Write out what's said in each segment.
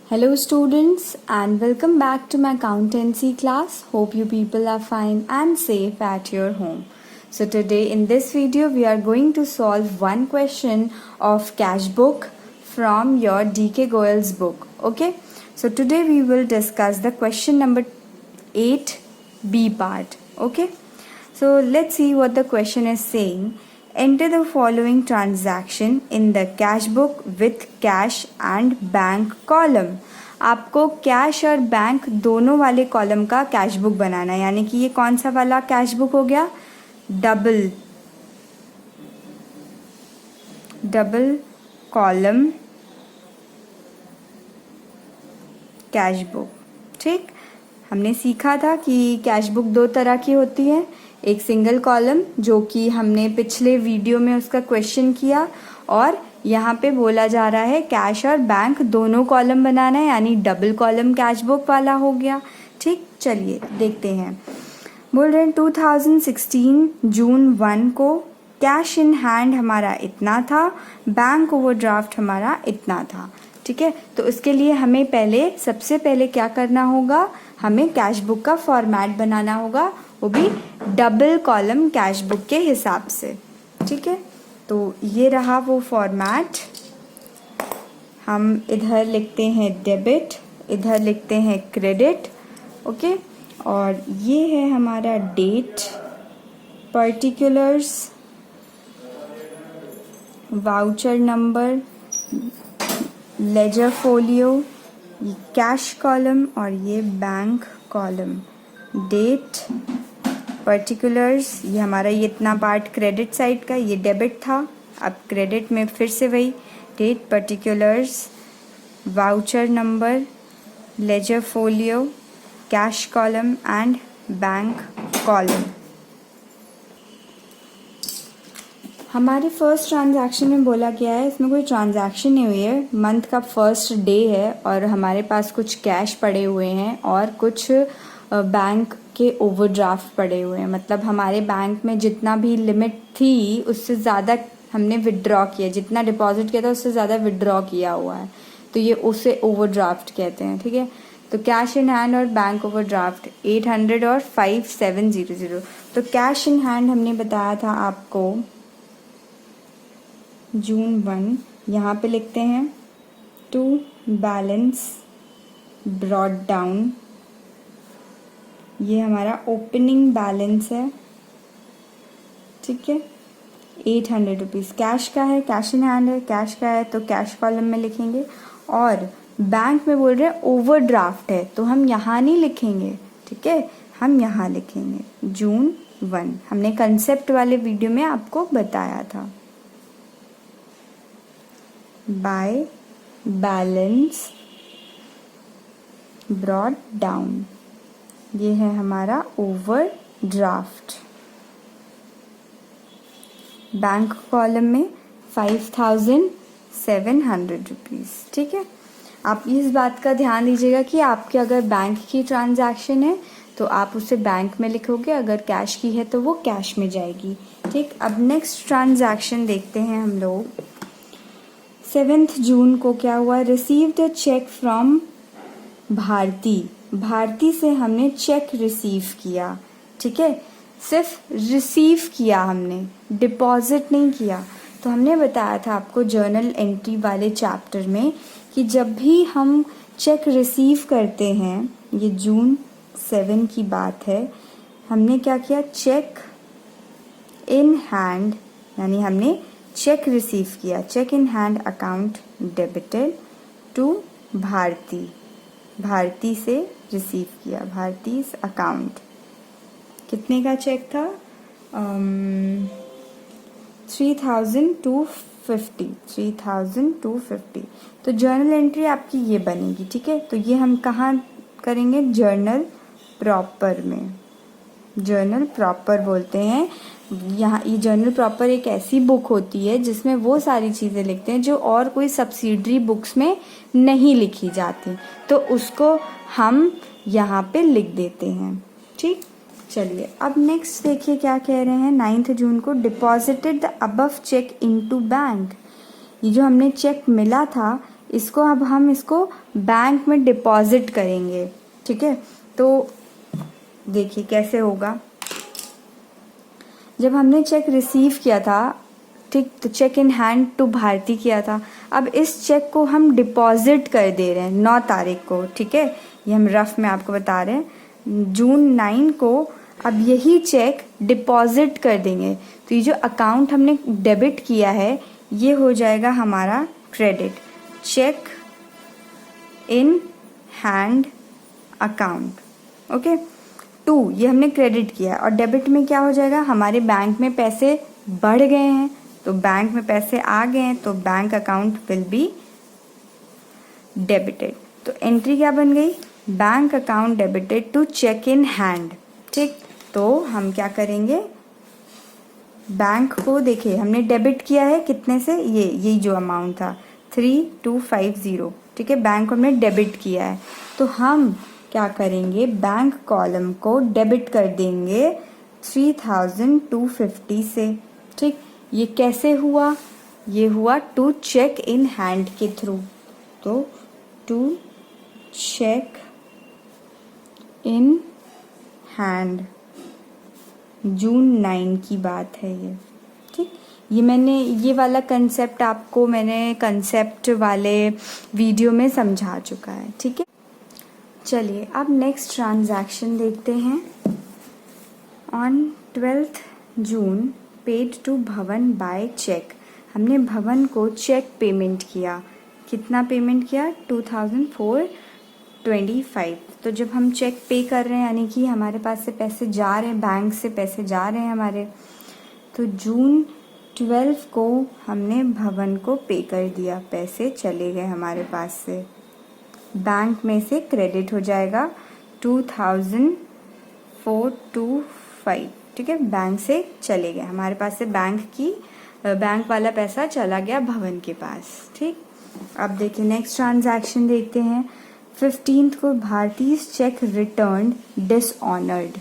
Hello students and welcome back to my accountancy class. Hope you people are fine and safe at your home. So today in this video we are going to solve one question of cash book from your DK Goyal's book. Okay. So today we will discuss the question number 8B part. Okay. So let's see what the question is saying. Enter the following transaction in the cash book with cash and bank column. आपको cash और bank दोनों वाले column का cash book बनाना है, यानी कि ये कौन सा वाला कैश बुक हो गया, डबल कॉलम कैश बुक. ठीक, हमने सीखा था कि कैश बुक दो तरह की होती है. एक सिंगल कॉलम जो कि हमने पिछले वीडियो में उसका क्वेश्चन किया, और यहाँ पे बोला जा रहा है कैश और बैंक दोनों कॉलम बनाना है, यानी डबल कॉलम कैश बुक वाला हो गया. ठीक, चलिए देखते हैं. बोल रहे हैं 2016 जून 1 को कैश इन हैंड हमारा इतना था, बैंक ओवरड्राफ्ट हमारा इतना था. ठीक है, तो उसके लिए हमें सबसे पहले क्या करना होगा, हमें कैश बुक का फॉर्मेट बनाना होगा, वो भी डबल कॉलम कैश बुक के हिसाब से. ठीक है, तो ये रहा वो फॉर्मेट. हम इधर लिखते हैं डेबिट, इधर लिखते हैं क्रेडिट. ओके, और ये है हमारा date, particulars, voucher number, ledger folio, ये कैश कॉलम और ये बैंक कॉलम. डेट, पर्टिकुलर्स, ये हमारा ये इतना पार्ट क्रेडिट साइड का, ये डेबिट था, अब क्रेडिट में फिर से वही date, particulars, voucher number, ledger folio, cash column and bank column. हमारे फर्स्ट ट्रांजैक्शन में बोला गया है, इसमें कोई ट्रांजैक्शन नहीं हुई है, मंथ का फर्स्ट डे है और हमारे पास कुछ कैश पड़े हुए हैं और कुछ बैंक के ओवरड्राफ्ट पड़े हुए हैं. मतलब हमारे बैंक में जितना भी लिमिट थी उससे ज़्यादा हमने विड्रॉ किया, जितना डिपॉजिट किया था उससे ज़्यादा विड्रॉ किया हुआ है, तो ये उसे ओवरड्राफ्ट कहते हैं. ठीक है, तो कैश इन हैंड और बैंक ओवरड्राफ्ट 800 और 5700. तो कैश इन हैंड हमने बताया था आपको जून 1, यहाँ पे लिखते हैं टू बैलेंस ब्रॉट डाउन. ये हमारा ओपनिंग बैलेंस है. ठीक है, 800 रुपीज़ कैश का है, कैश इन हैंड है, कैश का है तो कैश कॉलम में लिखेंगे. और बैंक में बोल रहे हैं ओवरड्राफ्ट है, तो हम यहाँ नहीं लिखेंगे. ठीक है, हम यहाँ लिखेंगे जून 1. हमने कंसेप्ट वाले वीडियो में आपको बताया था. बाय बैलेंस ब्रॉट डाउन, ये है हमारा ओवरड्राफ्ट. बैंक कॉलम में 5700 रुपीज़. ठीक है, आप इस बात का ध्यान दीजिएगा कि आपके अगर बैंक की ट्रांजैक्शन है तो आप उसे बैंक में लिखोगे, अगर कैश की है तो वो कैश में जाएगी. ठीक, अब नेक्स्ट ट्रांजैक्शन देखते हैं हम लोग. 7 जून को क्या हुआ, received a cheque from Bharti से हमने चेक रिसीव किया. ठीक है, सिर्फ रिसीव किया हमने, डिपॉजिट नहीं किया. तो हमने बताया था आपको जर्नल एंट्री वाले चैप्टर में कि जब भी हम चेक रिसीव करते हैं, ये जून 7 की बात है, हमने क्या किया, चेक इन हैंड, यानी हमने चेक रिसीव किया, cheque in hand account debited to Bharti से रिसीव किया, भारतीज अकाउंट. कितने का चेक था, 3250. तो जर्नल एंट्री आपकी ये बनेगी. ठीक है, तो ये हम कहाँ करेंगे, जर्नल प्रॉपर में. जर्नल प्रॉपर बोलते हैं यहाँ. ये जर्नल प्रॉपर एक ऐसी बुक होती है जिसमें वो सारी चीज़ें लिखते हैं जो और कोई सब्सिडरी बुक्स में नहीं लिखी जाती, तो उसको हम यहाँ पे लिख देते हैं. ठीक, चलिए अब नेक्स्ट देखिए क्या कह रहे हैं. 9 जून को deposited the above cheque into bank. ये जो हमने चेक मिला था इसको अब हम इसको बैंक में डिपॉजिट करेंगे, ठीक है। तो देखिए कैसे होगा। जब हमने चेक रिसीव किया था, ठीक, तो cheque in hand to Bharti किया था। अब इस चेक को हम डिपॉजिट कर दे रहे हैं 9 तारीख को, ठीक है। ये हम रफ में आपको बता रहे हैं, जून 9 को अब यही चेक डिपॉजिट कर देंगे। तो ये जो अकाउंट हमने डेबिट किया है ये हो जाएगा हमारा credit, cheque in hand account, okay. 2 ये हमने क्रेडिट किया और डेबिट में क्या हो जाएगा, हमारे बैंक में पैसे बढ़ गए हैं, तो बैंक में पैसे आ गए हैं तो bank account will be debited. तो एंट्री क्या बन गई, bank account debited to cheque in hand, ठीक। तो हम क्या करेंगे, बैंक को देखिए हमने डेबिट किया है कितने से, यही जो अमाउंट था 3250, ठीक है, बैंक को हमने डेबिट किया है। तो हम क्या करेंगे, बैंक कॉलम को डेबिट कर देंगे 3250 से, ठीक। ये कैसे हुआ, ये हुआ टू चेक इन हैंड के थ्रू। तो टू चेक इन हैंड, जून 9 की बात है ये, ठीक। ये मैंने ये वाला कंसेप्ट आपको मैंने कंसेप्ट वाले वीडियो में समझा चुका है, ठीक है। चलिए अब नेक्स्ट ट्रांजैक्शन देखते हैं। ऑन 12 जून पेड टू भवन बाय चेक, हमने भवन को चेक पेमेंट किया। कितना पेमेंट किया, 2425। तो जब हम चेक पे कर रहे हैं यानी कि हमारे पास से पैसे जा रहे हैं, बैंक से पैसे जा रहे हैं हमारे, तो जून 12 को हमने भवन को पे कर दिया, पैसे चले गए हमारे पास से, बैंक में से क्रेडिट हो जाएगा 2425, ठीक है, बैंक से चले गए हमारे पास से, बैंक वाला पैसा चला गया भवन के पास, ठीक। अब देखिए नेक्स्ट ट्रांजैक्शन देखते हैं। 15 को भारतीय चेक रिटर्न डिसऑनर्ड।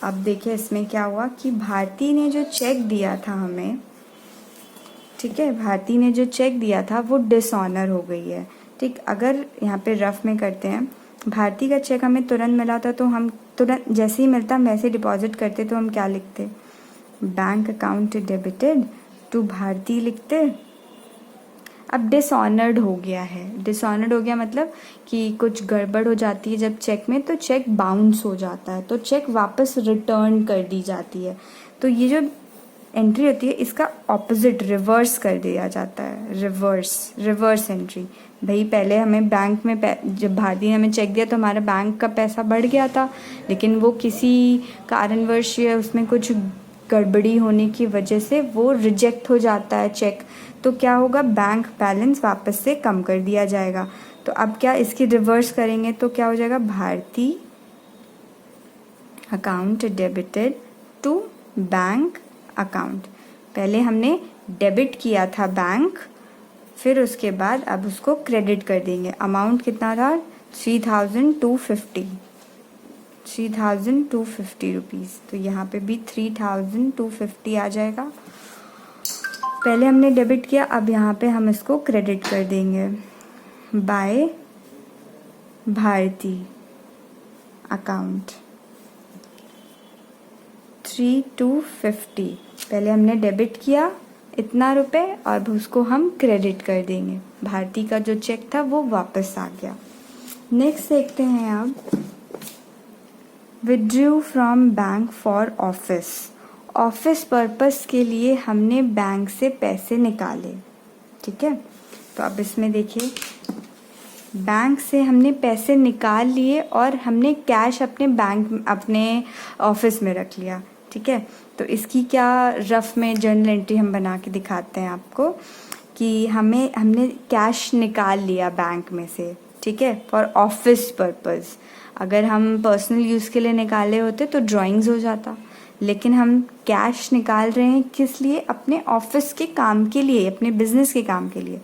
अब देखिए इसमें क्या हुआ कि भारती ने जो चेक दिया था हमें, ठीक है, भारती ने जो चेक दिया था वो डिसऑनर हो गई है, ठीक। अगर यहाँ पे रफ में करते हैं, भारती का चेक हमें तुरंत मिला था तो हम तुरंत जैसे ही मिलता हम वैसे डिपॉजिट करते, तो हम क्या लिखते, bank account debited to Bharti लिखते। अब डिसऑनर्ड हो गया है, डिसऑनर्ड हो गया मतलब कि कुछ गड़बड़ हो जाती है जब चेक में, तो चेक बाउंस हो जाता है, तो चेक वापस रिटर्न कर दी जाती है। तो ये जो एंट्री होती है इसका ऑपोजिट रिवर्स कर दिया जाता है, रिवर्स एंट्री। भाई पहले हमें बैंक में जब भारती ने हमें चेक दिया तो हमारा बैंक का पैसा बढ़ गया था, लेकिन वो किसी कारणवश या उसमें कुछ गड़बड़ी होने की वजह से वो रिजेक्ट हो जाता है चेक, तो क्या होगा, बैंक बैलेंस वापस से कम कर दिया जाएगा। तो अब क्या इसकी रिवर्स करेंगे तो क्या हो जाएगा, Bharti account debited to bank account. पहले हमने डेबिट किया था बैंक, फिर उसके बाद अब उसको क्रेडिट कर देंगे। अमाउंट कितना था, 3250 रुपीज़, तो यहाँ पे भी 3250 आ जाएगा। पहले हमने डेबिट किया, अब यहाँ पे हम इसको क्रेडिट कर देंगे बाय भारती अकाउंट 3250। पहले हमने डेबिट किया इतना रुपए और अब उसको हम क्रेडिट कर देंगे, भारती का जो चेक था वो वापस आ गया। नेक्स्ट देखते हैं अब, withdrew from bank for office purpose के लिए हमने बैंक से पैसे निकाले, ठीक है। तो अब इसमें देखिए बैंक से हमने पैसे निकाल लिए और हमने कैश अपने ऑफिस में रख लिया, ठीक है। तो इसकी क्या रफ में जर्नल एंट्री हम बना के दिखाते हैं आपको कि हमने कैश निकाल लिया बैंक में से, ठीक है, फॉर ऑफिस पर्पस। अगर हम पर्सनल यूज़ के लिए निकाले होते तो ड्राइंग्स हो जाता, लेकिन हम कैश निकाल रहे हैं किस लिए, अपने ऑफिस के काम के लिए, अपने बिजनेस के काम के लिए।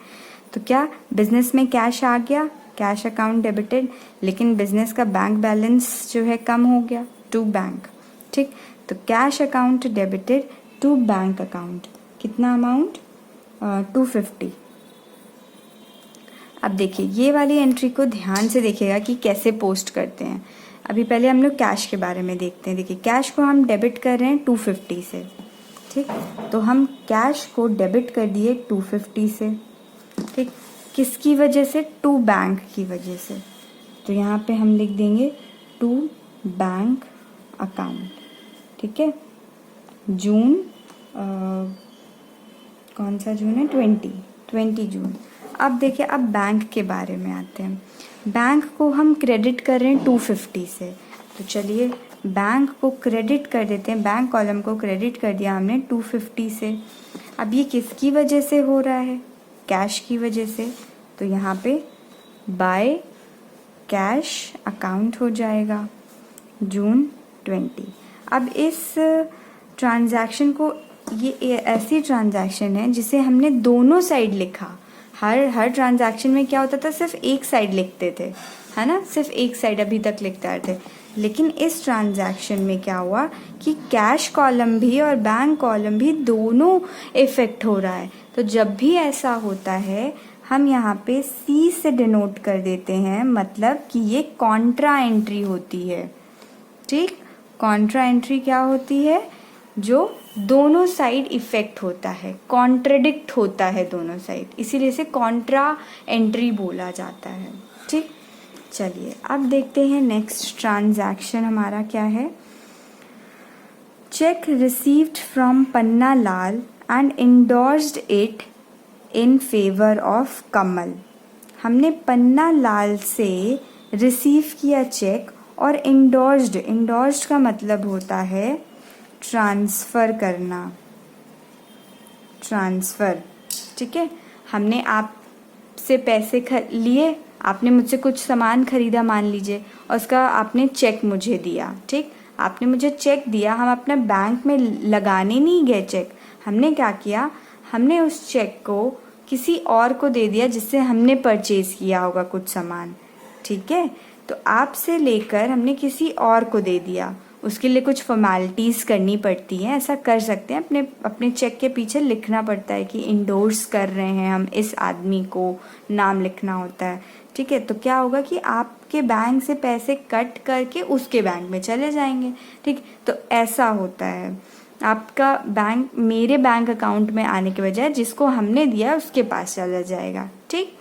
तो क्या बिजनेस में कैश आ गया, कैश अकाउंट डेबिटेड, लेकिन बिजनेस का बैंक बैलेंस जो है कम हो गया टू बैंक, ठीक। तो cash account debited to bank account, कितना अमाउंट, 250। अब देखिए ये वाली एंट्री को ध्यान से देखिएगा कि कैसे पोस्ट करते हैं। अभी पहले हम लोग कैश के बारे में देखते हैं। देखिए कैश को हम डेबिट कर रहे हैं 250 से, ठीक। तो हम कैश को डेबिट कर दिए 250 से, ठीक। किसकी वजह से? टू बैंक की वजह से। तो यहाँ पे हम लिख देंगे टू बैंक अकाउंट, ठीक है। जून कौन सा जून है? 20 जून। अब देखिए अब बैंक के बारे में आते हैं। बैंक को हम क्रेडिट कर रहे हैं 250 से, तो चलिए बैंक को क्रेडिट कर देते हैं। बैंक कॉलम को क्रेडिट कर दिया हमने 250 से। अब ये किसकी वजह से हो रहा है? कैश की वजह से। तो यहाँ पे बाय कैश अकाउंट हो जाएगा जून 20। अब इस ट्रांजैक्शन को, ये ऐसी ट्रांजैक्शन है जिसे हमने दोनों साइड लिखा। हर ट्रांजैक्शन में क्या होता था? सिर्फ एक साइड लिखते थे, है ना, सिर्फ एक साइड अभी तक लिखते आए थे। लेकिन इस ट्रांजैक्शन में क्या हुआ कि कैश कॉलम भी और बैंक कॉलम भी दोनों इफेक्ट हो रहा है। तो जब भी ऐसा होता है हम यहाँ पे सी से डिनोट कर देते हैं, मतलब कि ये कॉन्ट्रा एंट्री होती है, ठीक। कॉन्ट्रा एंट्री क्या होती है? जो दोनों साइड इफेक्ट होता है, कॉन्ट्रडिक्ट होता है दोनों साइड, इसीलिए इसे कॉन्ट्रा एंट्री बोला जाता है, ठीक। चलिए अब देखते हैं नेक्स्ट ट्रांजैक्शन हमारा क्या है। Cheque received from Panna Lal and endorsed it in favour of Kamal. हमने पन्ना लाल से रिसीव किया चेक और इंडोर्स्ड का मतलब होता है ट्रांसफ़र करना, ट्रांसफ़र, ठीक है। हमने आपसे पैसे लिए, आपने मुझसे कुछ सामान खरीदा मान लीजिए, और उसका आपने चेक मुझे दिया, ठीक। आपने मुझे चेक दिया, हम अपना बैंक में लगाने नहीं गए चेक। हमने क्या किया? हमने उस चेक को किसी और को दे दिया जिससे हमने परचेज़ किया होगा कुछ सामान, ठीक है। तो आपसे लेकर हमने किसी और को दे दिया, उसके लिए कुछ फॉर्मेलिटीज़ करनी पड़ती हैं, ऐसा कर सकते हैं। अपने चेक के पीछे लिखना पड़ता है कि इंडोर्स कर रहे हैं हम इस आदमी को, नाम लिखना होता है, ठीक है। तो क्या होगा कि आपके बैंक से पैसे कट करके उसके बैंक में चले जाएंगे, ठीक। तो ऐसा होता है, आपका बैंक मेरे बैंक अकाउंट में आने के बजाय जिसको हमने दिया उसके पास चला जाएगा, ठीक।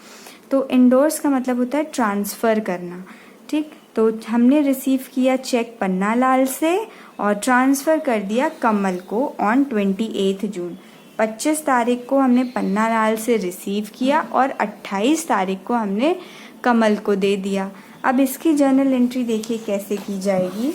तो इंडोर्स का मतलब होता है ट्रांसफ़र करना, ठीक। तो हमने रिसीव किया चेक पन्ना लाल से और ट्रांसफ़र कर दिया कमल को ऑन 28 जून। 25 तारीख को हमने पन्ना लाल से रिसीव किया और 28 तारीख को हमने कमल को दे दिया। अब इसकी जर्नल एंट्री देखिए कैसे की जाएगी।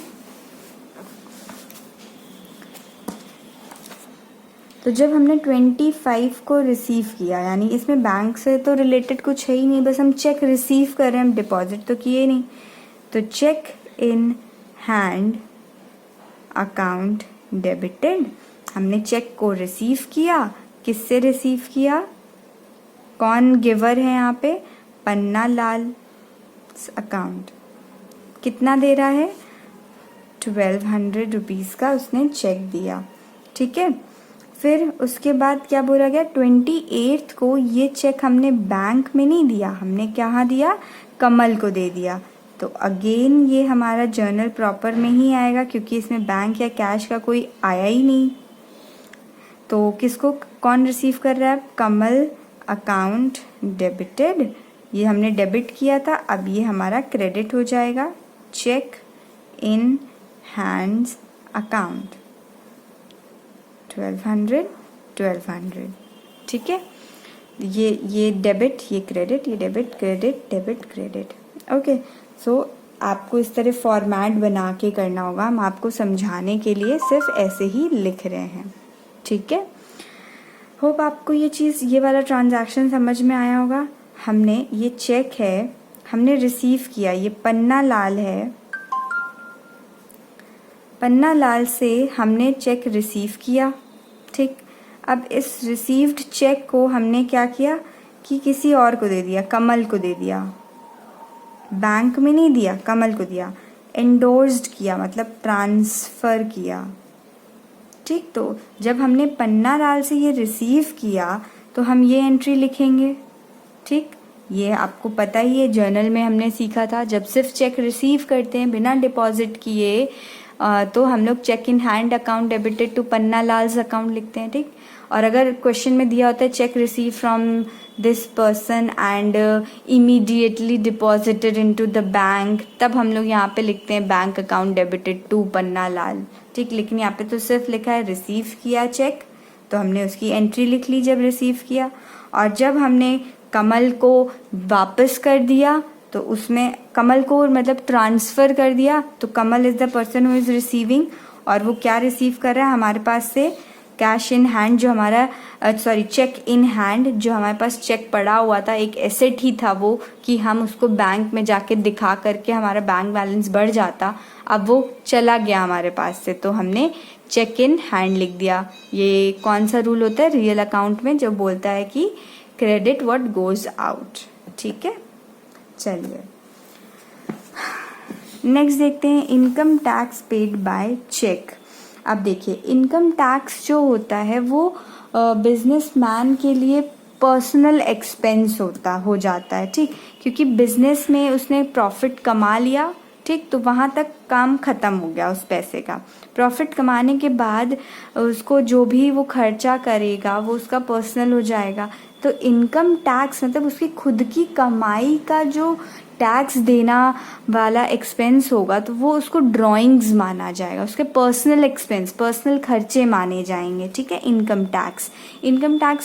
तो जब हमने 25 को रिसीव किया, यानी इसमें बैंक से तो रिलेटेड कुछ है ही नहीं, बस हम चेक रिसीव कर रहे हैं, हम डिपॉजिट तो किए नहीं। तो cheque in hand account debited, हमने चेक को रिसीव किया। किससे रिसीव किया? कौन गिवर है यहाँ पे? पन्ना लाल अकाउंट। कितना दे रहा है? 1200 रुपीज़ का उसने चेक दिया, ठीक है। फिर उसके बाद क्या बोला गया? 28 को ये चेक हमने बैंक में नहीं दिया, हमने क्या दिया? कमल को दे दिया। तो अगेन ये हमारा जर्नल प्रॉपर में ही आएगा क्योंकि इसमें बैंक या कैश का कोई आया ही नहीं। तो किसको कौन रिसीव कर रहा है? कमल अकाउंट डेबिटेड, ये हमने डेबिट किया था, अब ये हमारा क्रेडिट हो जाएगा। चेक इन हैंड्स अकाउंट 1200, ठीक है। ये डेबिट, ये क्रेडिट, ये debit credit debit credit, okay. So आपको इस तरह फॉर्मेट बना के करना होगा, हम आपको समझाने के लिए सिर्फ ऐसे ही लिख रहे हैं, ठीक है। होप आपको ये वाला ट्रांजैक्शन समझ में आया होगा। हमने ये चेक है, हमने रिसीव किया, ये पन्ना लाल है, पन्ना लाल से हमने चेक रिसीव किया, ठीक। अब इस रिसीव्ड चेक को हमने क्या किया कि किसी और को दे दिया, कमल को दे दिया, बैंक में नहीं दिया, कमल को दिया। एंडोर्स्ड किया मतलब ट्रांसफ़र किया, ठीक। तो जब हमने पन्ना लाल से ये रिसीव किया तो हम ये एंट्री लिखेंगे, ठीक। ये आपको पता ही है, जर्नल में हमने सीखा था जब सिर्फ चेक रिसीव करते हैं बिना डिपॉजिट किए तो हम लोग cheque in hand account debited to Panna Lal's account लिखते हैं, ठीक। और अगर क्वेश्चन में दिया होता है check receive from this person and immediately deposited into the bank, तब हम लोग यहाँ पे लिखते हैं bank account debited to Panna Lal, ठीक। लेकिन यहाँ पे तो सिर्फ लिखा है रिसीव किया चेक, तो हमने उसकी एंट्री लिख ली जब रिसीव किया। और जब हमने कमल को वापस कर दिया तो उसमें कमल को मतलब ट्रांसफ़र कर दिया, तो Kamal is the person who is receiving, और वो क्या रिसीव कर रहा है हमारे पास से कैश इन हैंड, जो हमारा चेक इन हैंड, जो हमारे पास चेक पड़ा हुआ था, एक एसेट ही था वो कि हम उसको बैंक में जाके दिखा करके हमारा बैंक बैलेंस बढ़ जाता, अब वो चला गया हमारे पास से, तो हमने चेक इन हैंड लिख दिया। ये कौन सा रूल होता है रियल अकाउंट में, जो बोलता है कि क्रेडिट व्हाट गोज आउट, ठीक है। चलिए नेक्स्ट देखते हैं income tax paid by cheque. अब देखिए इनकम टैक्स जो होता है वो बिजनेसमैन के लिए पर्सनल एक्सपेंस हो जाता है, ठीक, क्योंकि बिजनेस में उसने प्रॉफिट कमा लिया, ठीक, तो वहाँ तक काम ख़त्म हो गया उस पैसे का। प्रॉफिट कमाने के बाद उसको जो भी वो खर्चा करेगा वो उसका पर्सनल हो जाएगा। तो इनकम टैक्स मतलब उसकी खुद की कमाई का जो टैक्स देना वाला एक्सपेंस होगा तो वो उसको ड्राइंग्स माना जाएगा, उसके पर्सनल एक्सपेंस, पर्सनल खर्चे माने जाएंगे, ठीक है। इनकम टैक्स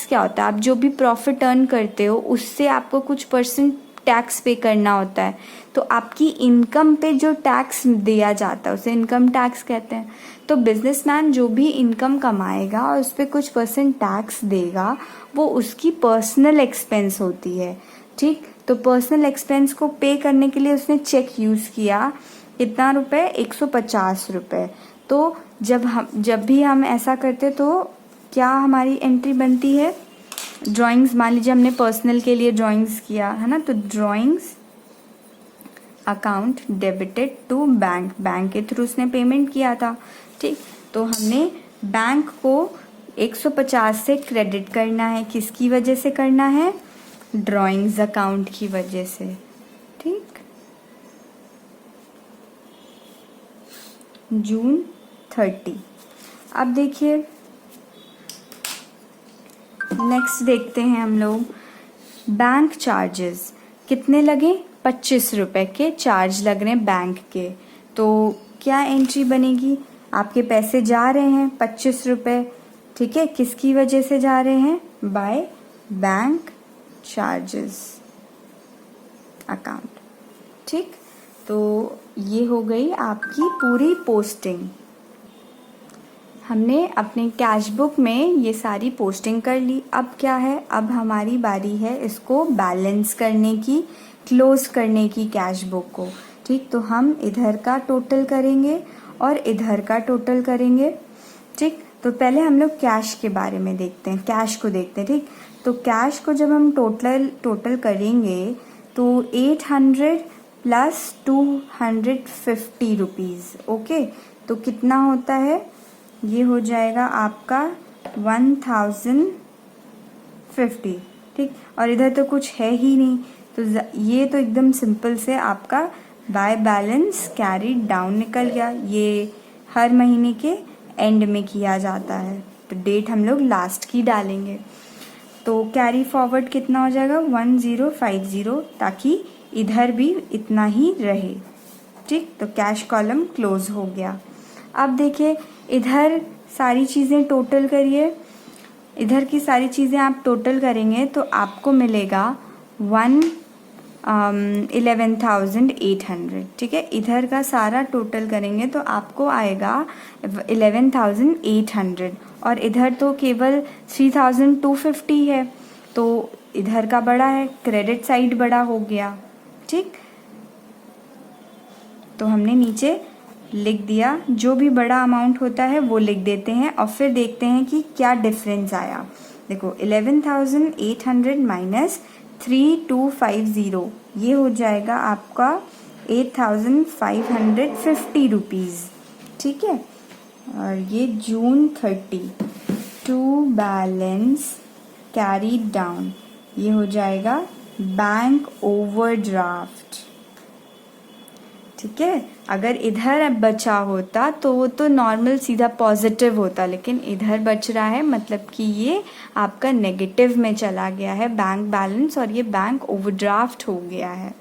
क्या होता है, आप जो भी प्रॉफिट अर्न करते हो उससे आपको कुछ परसेंट टैक्स पे करना होता है, तो आपकी इनकम पे जो टैक्स दिया जाता है उसे इनकम टैक्स कहते हैं। तो बिजनेसमैन जो भी इनकम कमाएगा और उस पर कुछ परसेंट टैक्स देगा वो उसकी पर्सनल एक्सपेंस होती है, ठीक। तो पर्सनल एक्सपेंस को पे करने के लिए उसने चेक यूज़ किया, कितना रुपए, 150 रुपये। तो जब भी हम ऐसा करते तो क्या हमारी एंट्री बनती है, ड्राइंग्स, मान लीजिए हमने पर्सनल के लिए ड्राइंग्स किया है ना, तो drawings account debited to bank, bank के थ्रू उसने पेमेंट किया था, ठीक। तो हमने बैंक को 150 से क्रेडिट करना है, किसकी वजह से करना है, ड्राइंग्स अकाउंट की वजह से, ठीक। जून 30। अब देखिए नेक्स्ट देखते हैं हम लोग बैंक चार्जेस कितने लगे, 25 रुपए के चार्ज लग रहे हैं बैंक के। तो क्या एंट्री बनेगी, आपके पैसे जा रहे हैं 25 रुपये, ठीक है, किसकी वजह से जा रहे हैं, बाय बैंक चार्जेस अकाउंट, ठीक। तो ये हो गई आपकी पूरी पोस्टिंग। हमने अपने कैश बुक में ये सारी पोस्टिंग कर ली। अब क्या है, अब हमारी बारी है इसको बैलेंस करने की, क्लोज करने की कैश बुक को, ठीक। तो हम इधर का टोटल करेंगे और इधर का टोटल करेंगे, ठीक। तो पहले हम लोग कैश के बारे में देखते हैं, कैश को देखते हैं, ठीक। तो कैश को जब हम टोटल करेंगे तो 800 प्लस 250 रुपीज़, ओके। तो कितना होता है, ये हो जाएगा आपका 1050, ठीक। और इधर तो कुछ है ही नहीं, तो ये तो एकदम सिंपल से आपका बाय बैलेंस कैरी डाउन निकल गया। ये हर महीने के एंड में किया जाता है, तो डेट हम लोग लास्ट की डालेंगे। तो कैरी फॉरवर्ड कितना हो जाएगा, 1050, ताकि इधर भी इतना ही रहे, ठीक। तो कैश कॉलम क्लोज हो गया। अब देखिए इधर सारी चीज़ें टोटल करिए, इधर की सारी चीज़ें आप टोटल करेंगे तो आपको मिलेगा 11,800, ठीक है। इधर का सारा टोटल करेंगे तो आपको आएगा 11,800, और इधर तो केवल 3,250 है, तो इधर का बड़ा है, क्रेडिट साइड बड़ा हो गया, ठीक। तो हमने नीचे लिख दिया, जो भी बड़ा अमाउंट होता है वो लिख देते हैं और फिर देखते हैं कि क्या डिफरेंस आया। देखो 11,800 माइनस 3,250, ये हो जाएगा आपका 8,550 रुपीज़, ठीक है। और ये जून 30 टू बैलेंस कैरी डाउन, ये हो जाएगा बैंक ओवरड्राफ्ट। ठीक है, अगर इधर बचा होता तो वो तो नॉर्मल सीधा पॉजिटिव होता, लेकिन इधर बच रहा है मतलब कि ये आपका नेगेटिव में चला गया है बैंक बैलेंस, और ये बैंक ओवरड्राफ्ट हो गया है।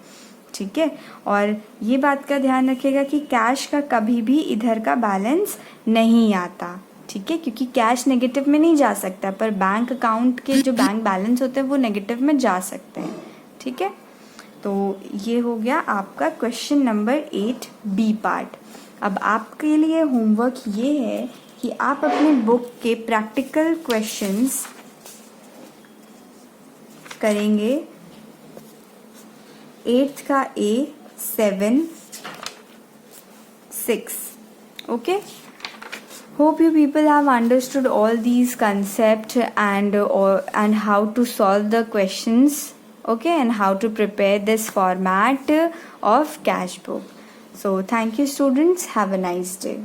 ठीक है, और ये बात का ध्यान रखिएगा कि कैश का कभी भी इधर का बैलेंस नहीं आता। ठीक है, क्योंकि कैश नेगेटिव में नहीं जा सकता, पर बैंक अकाउंट के जो बैंक बैलेंस होते हैं वो नेगेटिव में जा सकते हैं। ठीक है, तो ये हो गया आपका क्वेश्चन नंबर 8 बी पार्ट। अब आपके लिए होमवर्क ये है कि आप अपने बुक के प्रैक्टिकल क्वेश्चंस करेंगे 8th का A 7 6। okay, hope you people have understood all these concepts and how to solve the questions, okay, and how to prepare this format of cash book. So thank you students, have a nice day.